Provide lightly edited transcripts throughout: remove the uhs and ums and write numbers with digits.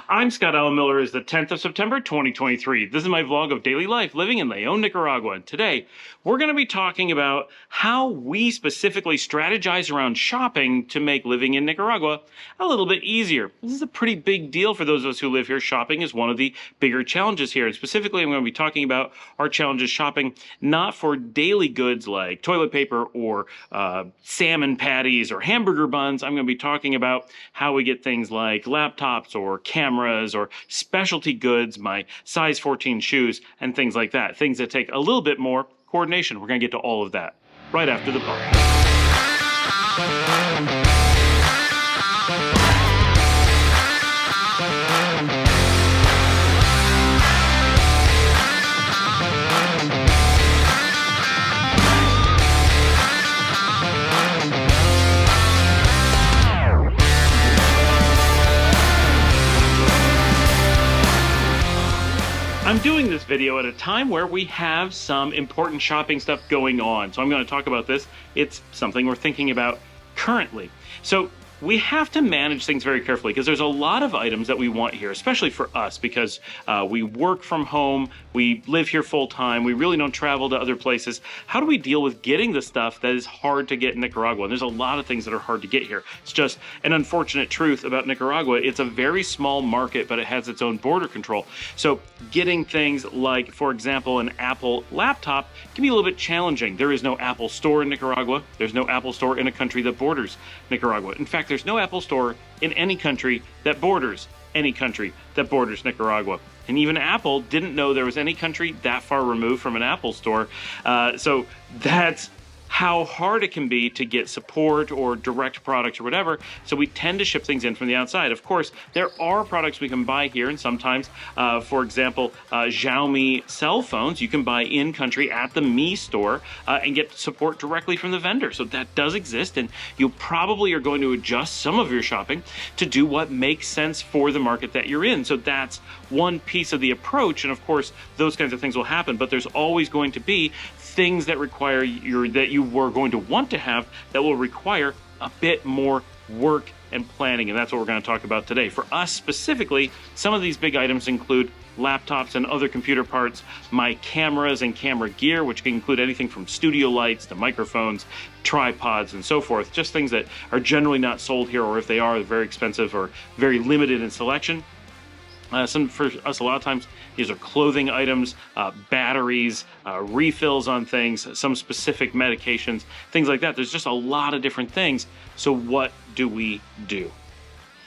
I'm Scott Allen Miller. It's the 10th of September, 2023. This is my vlog of daily life living in Leon, Nicaragua. And today, we're going to be talking about how we specifically strategize around shopping to make living in Nicaragua a little bit easier. This is a pretty big deal for those of us who live here. Shopping is one of the bigger challenges here. And specifically, I'm going to be talking about our challenges shopping not for daily goods like toilet paper or salmon patties or hamburger buns. I'm going to be talking about how we get things like laptops or cameras or specialty goods, my size 14 shoes, and things like that. Things that take a little bit more coordination. We're going to get to all of that right after the bump. I'm doing this video at a time where we have some important shopping stuff going on. So I'm going to talk about this. It's something we're thinking about currently. So we have to manage things very carefully because there's a lot of items that we want here, especially for us because we work from home, we live here full time, we really don't travel to other places. How do we deal with getting the stuff that is hard to get in Nicaragua? And there's a lot of things that are hard to get here. It's just an unfortunate truth about Nicaragua. It's a very small market, but it has its own border control. So getting things like, for example, an Apple laptop can be a little bit challenging. There is no Apple store in Nicaragua. There's no Apple store in a country that borders Nicaragua. In fact, there's no Apple store in any country that borders Nicaragua. And even Apple didn't know there was any country that far removed from an Apple store. So that's how hard it can be to get support or direct products or whatever. So we tend to ship things in from the outside. Of course, there are products we can buy here, and sometimes, for example, Xiaomi cell phones, you can buy in country at the Mi store and get support directly from the vendor. So that does exist, and you probably are going to adjust some of your shopping to do what makes sense for the market that you're in. So that's one piece of the approach, and of course, those kinds of things will happen, but there's always going to be things that require that you were going to want to have that will require a bit more work and planning, and that's what we're going to talk about today. For us specifically, some of these big items include laptops and other computer parts, my cameras and camera gear, which can include anything from studio lights to microphones, tripods, and so forth, just things that are generally not sold here, or if they are, they're very expensive or very limited in selection. For us, a lot of times, these are clothing items, batteries, refills on things, some specific medications, things like that. There's just a lot of different things. So what do we do?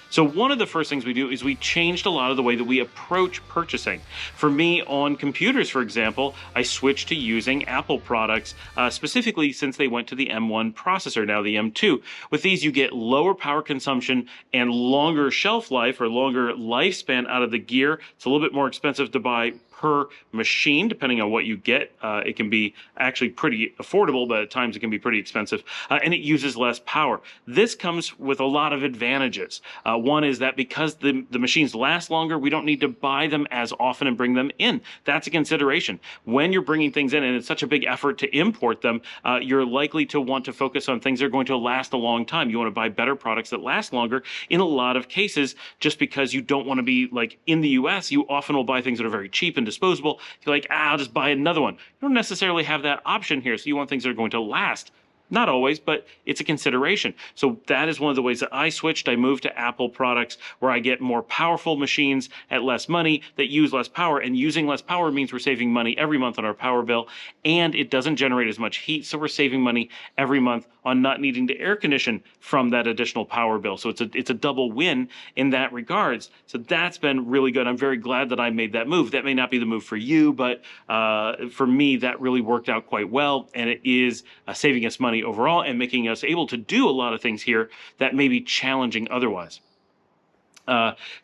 So one of the first things we do is we changed a lot of the way that we approach purchasing. For me, on computers, for example, I switched to using Apple products, specifically since they went to the M1 processor, now the M2. With these, you get lower power consumption and longer shelf life or longer lifespan out of the gear. It's a little bit more expensive to buy per machine, depending on what you get. It can be actually pretty affordable, but at times it can be pretty expensive, and it uses less power. This comes with a lot of advantages. One is that because the machines last longer, we don't need to buy them as often and bring them in. That's a consideration. When you're bringing things in, and it's such a big effort to import them, you're likely to want to focus on things that are going to last a long time. You want to buy better products that last longer in a lot of cases, just because you don't want to be like in the US, you often will buy things that are very cheap and disposable. You're like, I'll just buy another one. You don't necessarily have that option here, so you want things that are going to last. Not always, but it's a consideration. So that is one of the ways that I switched. I moved to Apple products where I get more powerful machines at less money that use less power. And using less power means we're saving money every month on our power bill, and it doesn't generate as much heat. So we're saving money every month on not needing to air condition from that additional power bill. So it's a double win in that regards. So that's been really good. I'm very glad that I made that move. That may not be the move for you, but for me, that really worked out quite well. And it is saving us money overall and making us able to do a lot of things here that may be challenging otherwise.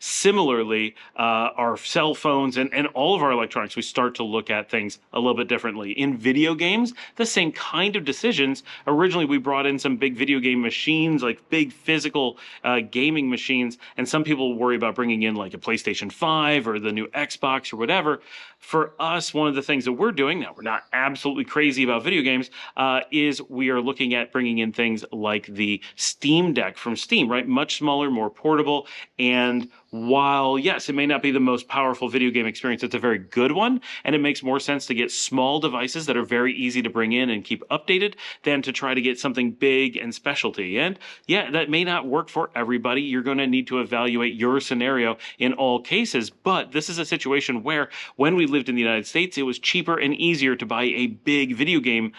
Similarly, our cell phones and all of our electronics, we start to look at things a little bit differently. In video games, the same kind of decisions. Originally, we brought in some big video game machines, like big physical gaming machines, and some people worry about bringing in like a PlayStation 5 or the new Xbox or whatever. For us, one of the things that we're doing, now we're not absolutely crazy about video games, is we are looking at bringing in things like the Steam Deck from Steam, right? Much smaller, more portable, and while yes, it may not be the most powerful video game experience, it's a very good one, and it makes more sense to get small devices that are very easy to bring in and keep updated than to try to get something big and specialty. And yeah, that may not work for everybody. You're going to need to evaluate your scenario in all cases, but this is a situation where when we lived in the United States, it was cheaper and easier to buy a big video game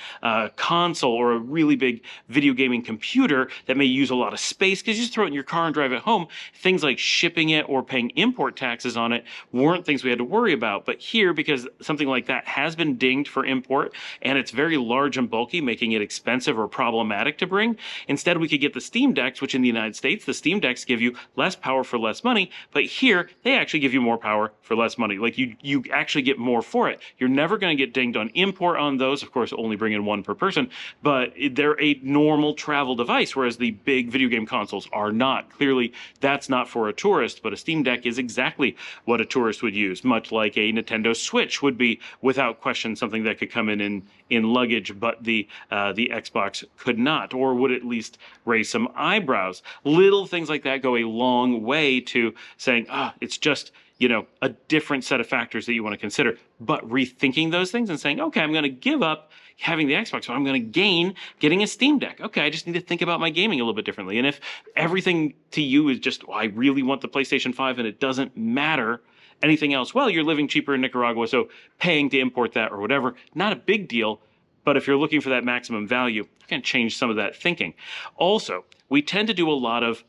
console or a really big video gaming computer that may use a lot of space because you just throw it in your car and drive it home. Things like shipping it or paying import taxes on it weren't things we had to worry about. But here, because something like that has been dinged for import and it's very large and bulky, making it expensive or problematic to bring, instead we could get the Steam Decks, which in the United States, the Steam Decks give you less power for less money, but here they actually give you more power for less money. Like you actually get more for it. You're never going to get dinged on import on those. Of course, only bring in one per person, but they're a normal travel device, whereas the big video game consoles are not. Clearly, that's not for a tourist, but a Steam Deck is exactly what a tourist would use, much like a Nintendo Switch would be, without question, something that could come in luggage, but the Xbox could not, or would at least raise some eyebrows. Little things like that go a long way to saying, it's just, a different set of factors that you want to consider. But rethinking those things and saying, okay, I'm going to give up having the Xbox, but I'm going to gain getting a Steam Deck. Okay, I just need to think about my gaming a little bit differently. And if everything to you is just, I really want the PlayStation 5 and it doesn't matter anything else, well, you're living cheaper in Nicaragua, so paying to import that or whatever, not a big deal. But if you're looking for that maximum value, you can change some of that thinking. Also, we tend to do a lot of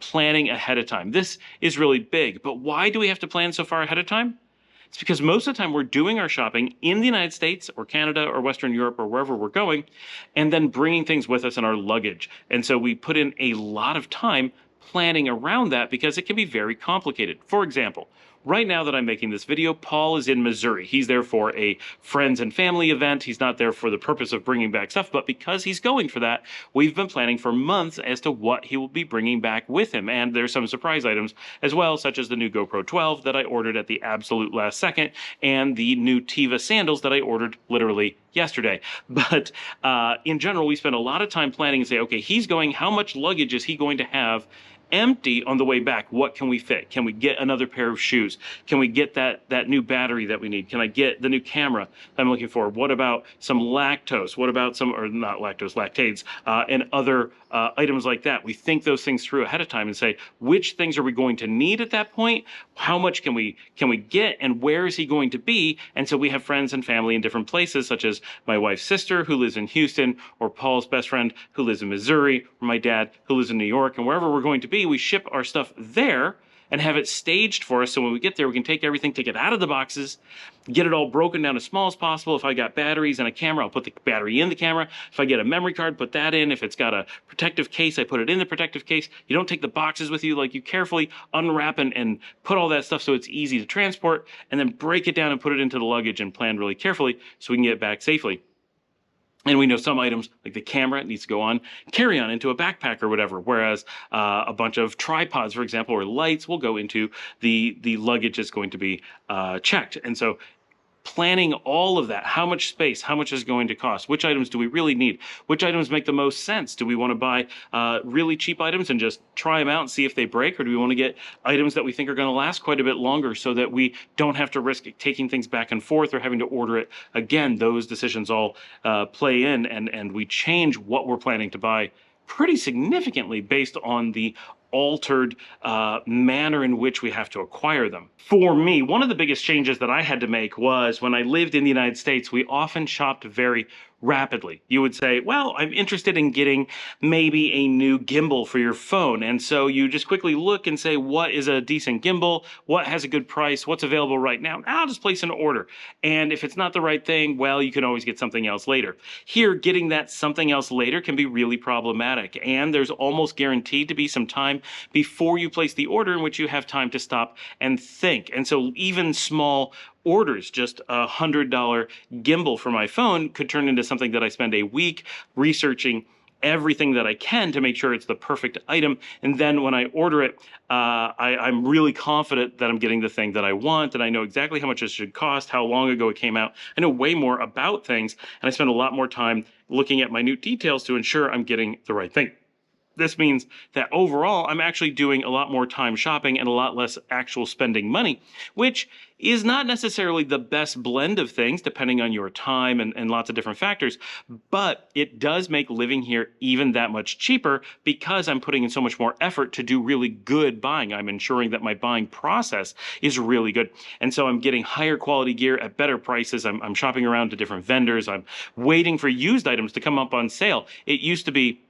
planning ahead of time. This is really big, but why do we have to plan so far ahead of time? It's because most of the time we're doing our shopping in the United States or Canada or Western Europe or wherever we're going, and then bringing things with us in our luggage. And so we put in a lot of time planning around that because it can be very complicated. For example, right now that I'm making this video, Paul is in Missouri. He's there for a friends and family event. He's not there for the purpose of bringing back stuff, but because he's going for that, we've been planning for months as to what he will be bringing back with him. And there's some surprise items as well, such as the new GoPro 12 that I ordered at the absolute last second, and the new Tiva sandals that I ordered literally yesterday. But in general, we spend a lot of time planning and say, okay, he's going, how much luggage is he going to have empty on the way back? What can we fit? Can we get another pair of shoes? Can we get that new battery that we need? Can I get the new camera I'm looking for? What about some lactose? What about or not lactose, lactates, and other items like that? We think those things through ahead of time and say, which things are we going to need at that point? How much can we get, and where is he going to be? And so we have friends and family in different places, such as my wife's sister who lives in Houston, or Paul's best friend who lives in Missouri, or my dad who lives in New York, and wherever we're going to be, we ship our stuff there and have it staged for us. So when we get there, we can take everything, take it out of the boxes, get it all broken down as small as possible. If I got batteries and a camera, I'll put the battery in the camera. If I get a memory card, put that in. If it's got a protective case, I put it in the protective case. You don't take the boxes with you. Like, you carefully unwrap and put all that stuff so it's easy to transport, and then break it down and put it into the luggage and plan really carefully so we can get it back safely. And we know some items, like the camera, needs to go on carry-on into a backpack or whatever, whereas a bunch of tripods, for example, or lights will go into the luggage that's going to be checked. And so planning all of that, how much space, how much is going to cost, which items do we really need, which items make the most sense? Do we want to buy really cheap items and just try them out and see if they break, or do we want to get items that we think are going to last quite a bit longer so that we don't have to risk taking things back and forth or having to order it again? Those decisions all play in, and we change what we're planning to buy pretty significantly based on the altered manner in which we have to acquire them. For me, one of the biggest changes that I had to make was when I lived in the United States, we often shopped very rapidly. You would say, well, I'm interested in getting maybe a new gimbal for your phone. And so you just quickly look and say, what is a decent gimbal? What has a good price? What's available right now? I'll just place an order. And if it's not the right thing, well, you can always get something else later. Here, getting that something else later can be really problematic. And there's almost guaranteed to be some time before you place the order in which you have time to stop and think. And so even small orders, just $100 gimbal for my phone, could turn into something that I spend a week researching everything that I can to make sure it's the perfect item. And then when I order it, I'm really confident that I'm getting the thing that I want, and I know exactly how much it should cost, how long ago it came out. I know way more about things, and I spend a lot more time looking at minute details to ensure I'm getting the right thing. This means that overall, I'm actually doing a lot more time shopping and a lot less actual spending money, which is not necessarily the best blend of things, depending on your time and lots of different factors, but it does make living here even that much cheaper because I'm putting in so much more effort to do really good buying. I'm ensuring that my buying process is really good. And so I'm getting higher quality gear at better prices. I'm shopping around to different vendors. I'm waiting for used items to come up on sale. It used to be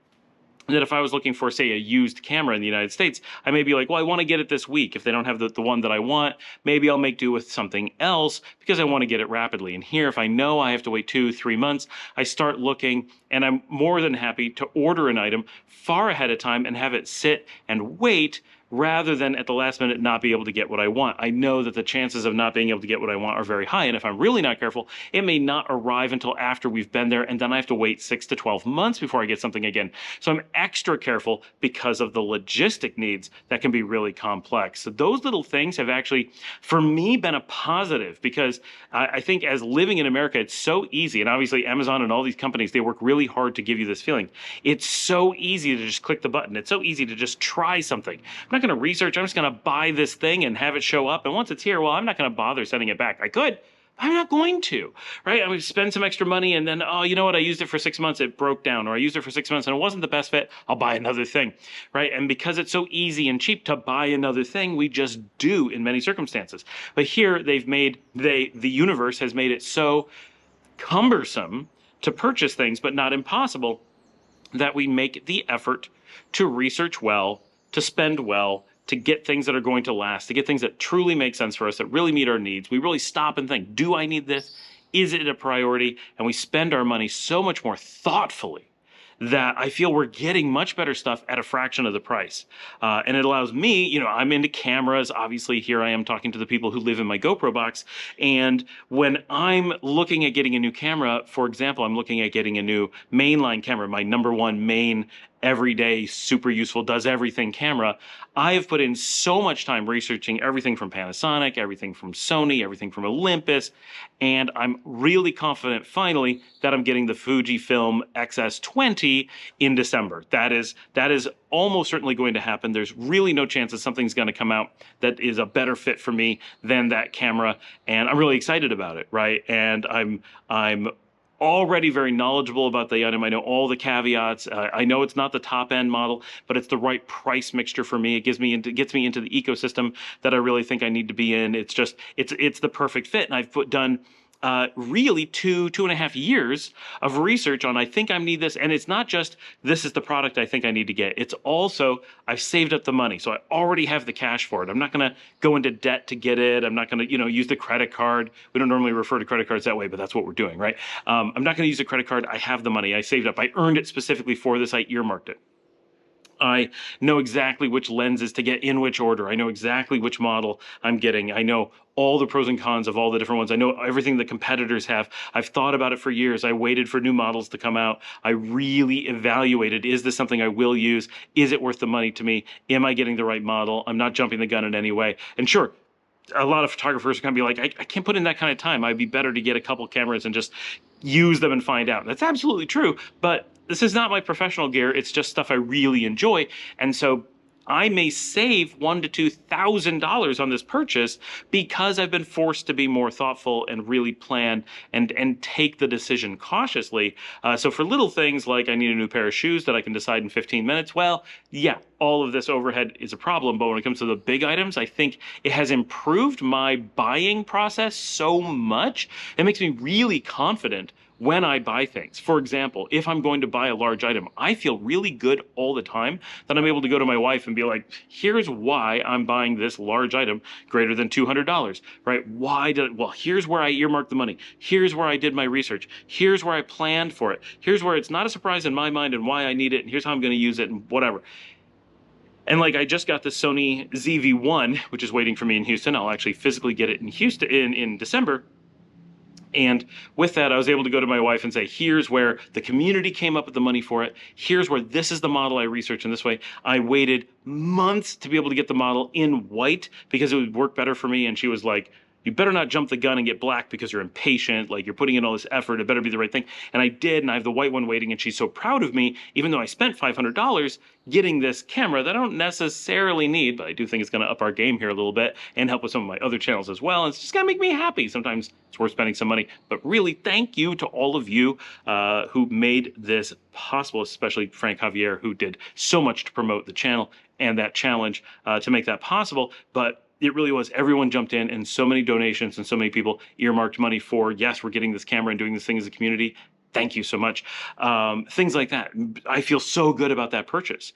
that if I was looking for, say, a used camera in the United States, I may be like, well, I want to get it this week. If they don't have the one that I want, maybe I'll make do with something else because I want to get it rapidly. And here, if I know I have to wait 2-3 months, I start looking, and I'm more than happy to order an item far ahead of time and have it sit and wait rather than at the last minute not be able to get what I want. I know that the chances of not being able to get what I want are very high, and if I'm really not careful, it may not arrive until after we've been there, and then I have to wait 6 to 12 months before I get something again. So I'm extra careful because of the logistic needs that can be really complex. So those little things have actually, for me, been a positive because I think as living in America, it's so easy, and obviously Amazon and all these companies, they work really hard to give you this feeling. It's so easy to just click the button. It's so easy to just try something. I'm not going to research. I'm just going to buy this thing and have it show up. And once it's here, well, I'm not going to bother sending it back. I could. I'm not going to, right? I'm going to spend some extra money and then, oh, you know what? I used it for 6 months. It broke down, or I used it for 6 months and it wasn't the best fit. I'll buy another thing, right? And because it's so easy and cheap to buy another thing, we just do in many circumstances. But here the universe has made it so cumbersome to purchase things, but not impossible, that we make the effort to research well, to spend well, to get things that are going to last, to get things that truly make sense for us, that really meet our needs. We really stop and think, do I need this? Is it a priority? And we spend our money so much more thoughtfully that I feel we're getting much better stuff at a fraction of the price. And it allows me, I'm into cameras. Obviously, here I am talking to the people who live in my GoPro box. And when I'm looking at getting a new camera, for example, I'm looking at getting a new mainline camera, my number one main everyday, super useful, does everything camera. I have put in so much time researching everything from Panasonic, everything from Sony, everything from Olympus, and I'm really confident finally that I'm getting the Fujifilm XS20 in December. That is almost certainly going to happen. There's really no chance that something's going to come out that is a better fit for me than that camera, and I'm really excited about it, right? And I'm already very knowledgeable about the item. I know all the caveats. I know it's not the top end model, but it's the right price mixture for me. It gets me into the ecosystem that I really think I need to be in. It's the perfect fit. And I've done really 2.5 years of research on, I think I need this. And it's not just, this is the product I think I need to get. It's also, I've saved up the money. So I already have the cash for it. I'm not going to go into debt to get it. I'm not going to, use the credit card. We don't normally refer to credit cards that way, but that's what we're doing, right? I'm not going to use a credit card. I have the money. I saved up. I earned it specifically for this. I earmarked it. I know exactly which lenses to get in which order. I know exactly which model I'm getting. I know all the pros and cons of all the different ones. I know everything the competitors have. I've thought about it for years. I waited for new models to come out. I really evaluated, is this something I will use? Is it worth the money to me? Am I getting the right model? I'm not jumping the gun in any way. And sure, a lot of photographers are going to be like, I can't put in that kind of time. I'd be better to get a couple cameras and just use them and find out. That's absolutely true, but this is not my professional gear. It's just stuff I really enjoy. And so I may save $1,000 to $2,000 on this purchase because I've been forced to be more thoughtful and really plan and take the decision cautiously. So for little things like I need a new pair of shoes that I can decide in 15 minutes, well, yeah, all of this overhead is a problem. But when it comes to the big items, I think it has improved my buying process so much. It makes me really confident when I buy things. For example, if I'm going to buy a large item, I feel really good all the time that I'm able to go to my wife and be like, here's why I'm buying this large item greater than $200, right? Well, here's where I earmarked the money. Here's where I did my research. Here's where I planned for it. Here's where it's not a surprise in my mind and why I need it. And here's how I'm going to use it and whatever. And I just got the Sony ZV-1, which is waiting for me in Houston. I'll actually physically get it in Houston in December. And with that, I was able to go to my wife and say, here's where the community came up with the money for it. Here's where this is the model I researched in this way. I waited months to be able to get the model in white because it would work better for me. And she was like, you better not jump the gun and get black because you're impatient, like you're putting in all this effort, it better be the right thing. And I did, and I have the white one waiting, and she's so proud of me, even though I spent $500 getting this camera that I don't necessarily need, but I do think it's going to up our game here a little bit and help with some of my other channels as well. And it's just going to make me happy. Sometimes it's worth spending some money, but really thank you to all of you who made this possible, especially Frank Javier, who did so much to promote the channel and that challenge to make that possible. But it really was, everyone jumped in, and so many donations and so many people earmarked money for, yes, we're getting this camera and doing this thing as a community. Thank you so much. Things like that. I feel so good about that purchase.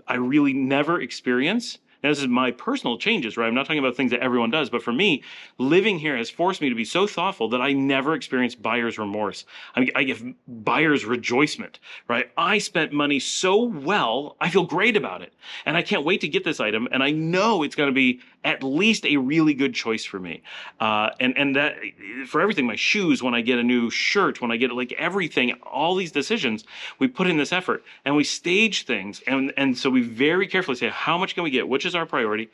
I really never experience, now this is my personal changes, right? I'm not talking about things that everyone does, but for me, living here has forced me to be so thoughtful that I never experience buyer's remorse. I give buyer's rejoicement, right? I spent money so well, I feel great about it. And I can't wait to get this item, and I know it's going to be at least a really good choice for me. And that, for everything, my shoes, when I get a new shirt, when I get like everything, all these decisions, we put in this effort and we stage things. And so we very carefully say, how much can we get? Which is our priority?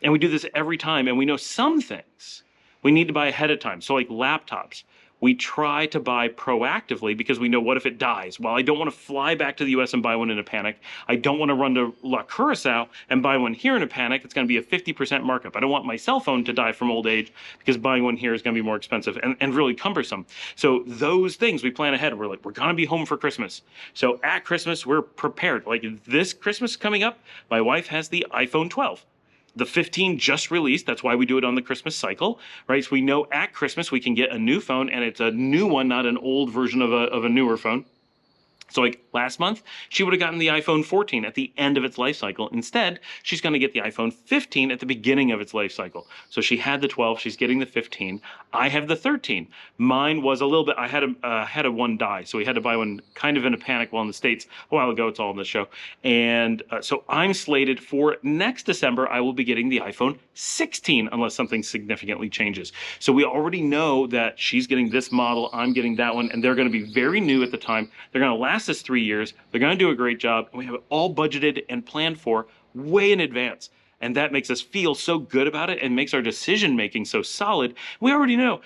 And we do this every time. And we know some things we need to buy ahead of time. So like laptops, we try to buy proactively because we know, what if it dies? Well, I don't want to fly back to the US and buy one in a panic. I don't want to run to La Curacao and buy one here in a panic. It's going to be a 50% markup. I don't want my cell phone to die from old age because buying one here is going to be more expensive and really cumbersome. So those things we plan ahead. We're like, we're going to be home for Christmas. So at Christmas, we're prepared. Like this Christmas coming up, my wife has the iPhone 12. The 15 just released. That's why we do it on the Christmas cycle, right? So we know at Christmas we can get a new phone, and it's a new one, not an old version of a newer phone. So like last month, she would have gotten the iPhone 14 at the end of its life cycle. Instead, she's going to get the iPhone 15 at the beginning of its life cycle. So she had the 12, she's getting the 15. I have the 13. Mine was a little bit, I had a one die, so we had to buy one kind of in a panic while in the States a while ago. It's all in the show. And so I'm slated for next December, I will be getting the iPhone 16 unless something significantly changes. So we already know that she's getting this model, I'm getting that one, and they're going to be very new at the time. They're going to last us 3 years. They're going to do a great job, and we have it all budgeted and planned for way in advance. And that makes us feel so good about it and makes our decision making so solid. We already know,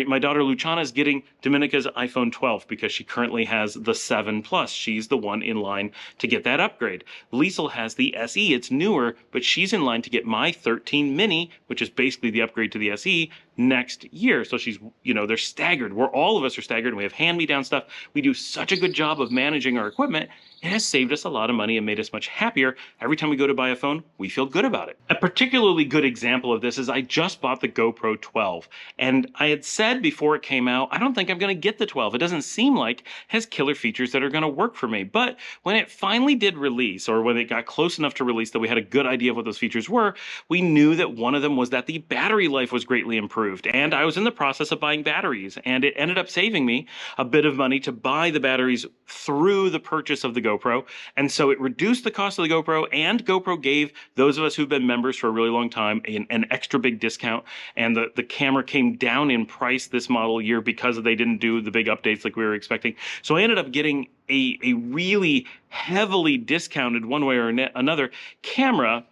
my daughter Luciana is getting Dominica's iPhone 12 because she currently has the 7 Plus. She's the one in line to get that upgrade. Liesel has the SE. It's newer, but she's in line to get my 13 Mini, which is basically the upgrade to the SE, next year. So she's, they're staggered. All of us are staggered, and we have hand-me-down stuff. We do such a good job of managing our equipment. It has saved us a lot of money and made us much happier. Every time we go to buy a phone, we feel good about it. A particularly good example of this is I just bought the GoPro 12. And I had said before it came out, I don't think I'm going to get the 12. It doesn't seem like it has killer features that are going to work for me. But when it finally did release, or when it got close enough to release that we had a good idea of what those features were, we knew that one of them was that the battery life was greatly improved. And I was in the process of buying batteries, and it ended up saving me a bit of money to buy the batteries through the purchase of the GoPro. And so it reduced the cost of the GoPro, and GoPro gave those of us who've been members for a really long time an extra big discount. And the camera came down in price this model year because they didn't do the big updates like we were expecting. So I ended up getting a really heavily discounted, one way or another, camera.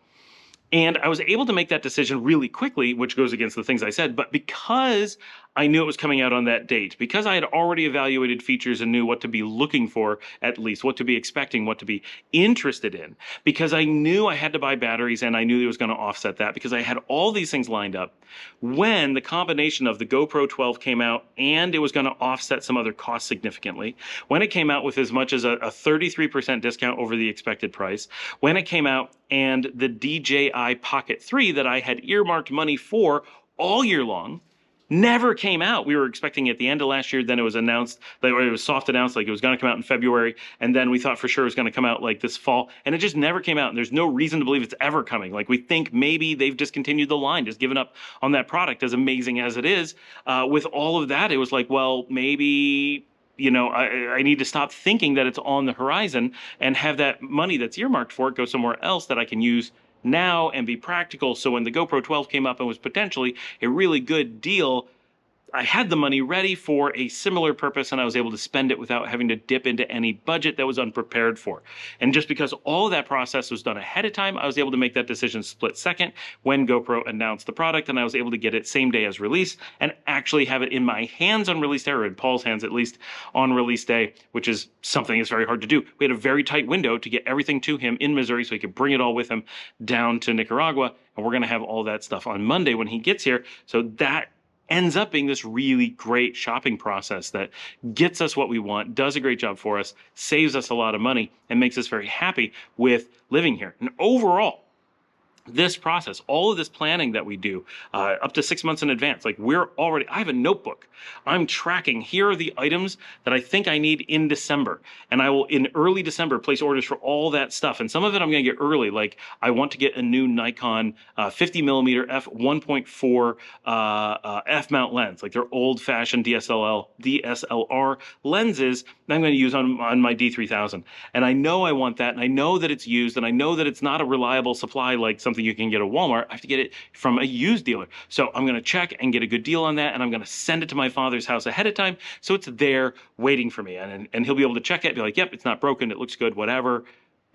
And I was able to make that decision really quickly, which goes against the things I said. But because I knew it was coming out on that date, because I had already evaluated features and knew what to be looking for, at least what to be expecting, what to be interested in, because I knew I had to buy batteries, and I knew it was going to offset that, because I had all these things lined up. When the combination of the GoPro 12 came out, and it was going to offset some other costs significantly, when it came out with as much as a 33% discount over the expected price, when it came out and the DJI Pocket 3 that I had earmarked money for all year long never came out. We were expecting it at the end of last year. Then it was announced, it was soft announced, like it was going to come out in February. And then we thought for sure it was going to come out like this fall. And it just never came out. And there's no reason to believe it's ever coming. Like we think maybe they've discontinued the line, just given up on that product, as amazing as it is. With all of that, it was like, well, maybe I need to stop thinking that it's on the horizon and have that money that's earmarked for it go somewhere else that I can use now and be practical. So when the GoPro 12 came up and was potentially a really good deal, I had the money ready for a similar purpose, and I was able to spend it without having to dip into any budget that was unprepared for. And just because all of that process was done ahead of time, I was able to make that decision split second when GoPro announced the product, and I was able to get it same day as release and actually have it in my hands on release day, or in Paul's hands at least, on release day, which is something that's very hard to do. We had a very tight window to get everything to him in Missouri so he could bring it all with him down to Nicaragua, and we're going to have all that stuff on Monday when he gets here. So that ends up being this really great shopping process that gets us what we want, does a great job for us, saves us a lot of money, and makes us very happy with living here. And overall, this process, all of this planning that we do up to 6 months in advance, like I have a notebook. I'm tracking, here are the items that I think I need in December. And I will, in early December, place orders for all that stuff. And some of it I'm going to get early. Like I want to get a new Nikon 50 millimeter f 1.4 f-mount lens. Like they're old fashioned DSLR lenses that I'm going to use on my D3000. And I know I want that. And I know that it's used. And I know that it's not a reliable supply like something you can get at Walmart. I have to get it from a used dealer. So I'm going to check and get a good deal on that, and I'm going to send it to my father's house ahead of time so it's there waiting for me. And he'll be able to check it, be like, yep, it's not broken, it looks good, whatever.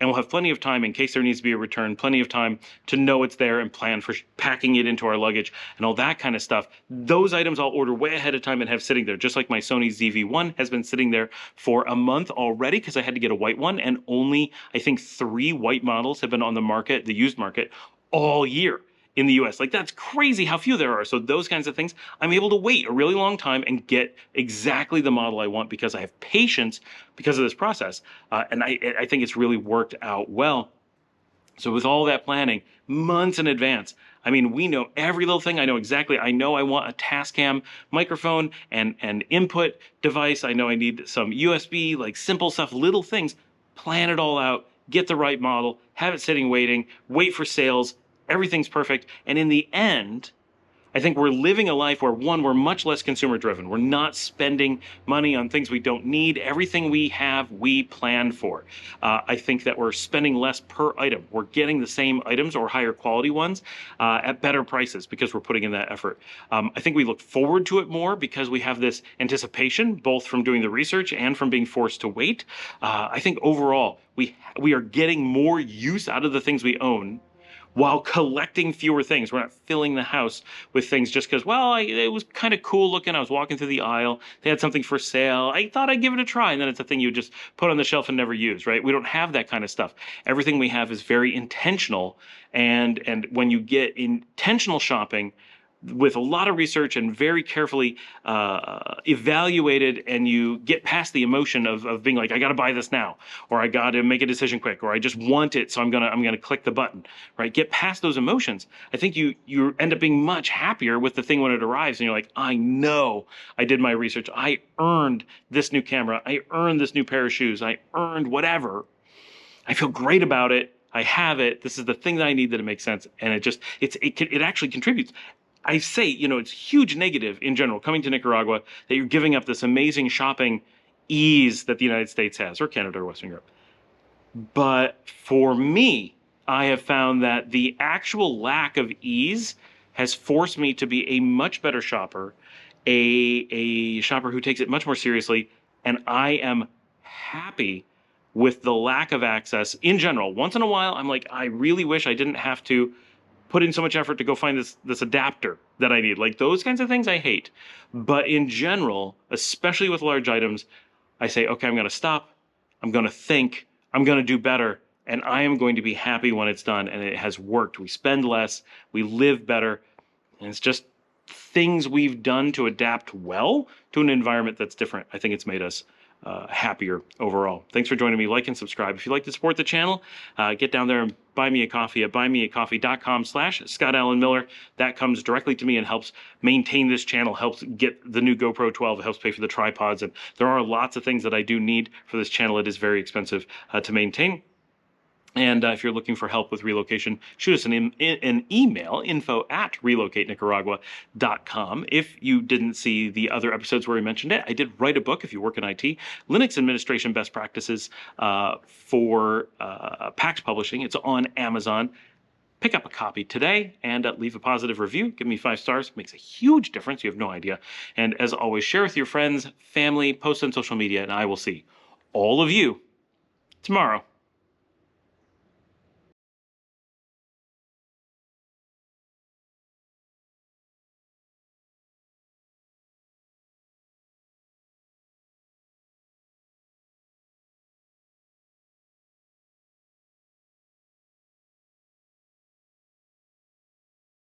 And we'll have plenty of time in case there needs to be a return, plenty of time to know it's there and plan for packing it into our luggage and all that kind of stuff. Those items I'll order way ahead of time and have sitting there, just like my Sony ZV-1 has been sitting there for a month already because I had to get a white one, and only, I think, 3 white models have been on the market, the used market, all year in the US. Like that's crazy how few there are. So those kinds of things, I'm able to wait a really long time and get exactly the model I want because I have patience because of this process. And I think it's really worked out well. So with all that planning, months in advance, I mean, we know every little thing. I know I want a Tascam microphone and an input device. I know I need some USB, like simple stuff, little things. Plan it all out, get the right model, have it sitting waiting, wait for sales. Everything's perfect. And in the end, I think we're living a life where, one, we're much less consumer driven. We're not spending money on things we don't need. Everything we have, we plan for. I think that we're spending less per item. We're getting the same items or higher quality ones at better prices because we're putting in that effort. I think we look forward to it more because we have this anticipation, both from doing the research and from being forced to wait. I think overall, we are getting more use out of the things we own while collecting fewer things. We're not filling the house with things just because, well, it was kind of cool looking. I was walking through the aisle. They had something for sale. I thought I'd give it a try. And then it's a thing you just put on the shelf and never use, right? We don't have that kind of stuff. Everything we have is very intentional. And when you get intentional shopping, with a lot of research and very carefully evaluated, and you get past the emotion of being like, I got to buy this now, or I got to make a decision quick, or I just want it, so I'm gonna click the button, right? Get past those emotions. I think you end up being much happier with the thing when it arrives, and you're like, I know I did my research. I earned this new camera. I earned this new pair of shoes. I earned whatever. I feel great about it. I have it. This is the thing that I need, that it makes sense, and it actually contributes. I say, it's huge negative in general coming to Nicaragua that you're giving up this amazing shopping ease that the United States has, or Canada or Western Europe. But for me, I have found that the actual lack of ease has forced me to be a much better shopper, a shopper who takes it much more seriously, and I am happy with the lack of access in general. Once in a while, I'm like, I really wish I didn't have to put in so much effort to go find this adapter that I need. Like those kinds of things I hate. But in general, especially with large items, I say, okay, I'm going to stop. I'm going to think. I'm going to do better. And I am going to be happy when it's done. And it has worked. We spend less. We live better. And it's just things we've done to adapt well to an environment that's different. I think it's made us happier overall. Thanks for joining me. Like and subscribe. If you'd like to support the channel, get down there and buy me a coffee at buymeacoffee.com/Scott Allen Miller. That comes directly to me and helps maintain this channel, helps get the new GoPro 12, it helps pay for the tripods. And there are lots of things that I do need for this channel. It is very expensive to maintain. And if you're looking for help with relocation, shoot us an email, info@relocatenicaragua.com. If you didn't see the other episodes where we mentioned it, I did write a book, if you work in IT, Linux Administration Best Practices for PAX Publishing. It's on Amazon. pick up a copy today and leave a positive review. Give me 5 stars. Makes a huge difference. You have no idea. And as always, share with your friends, family, post on social media, and I will see all of you tomorrow.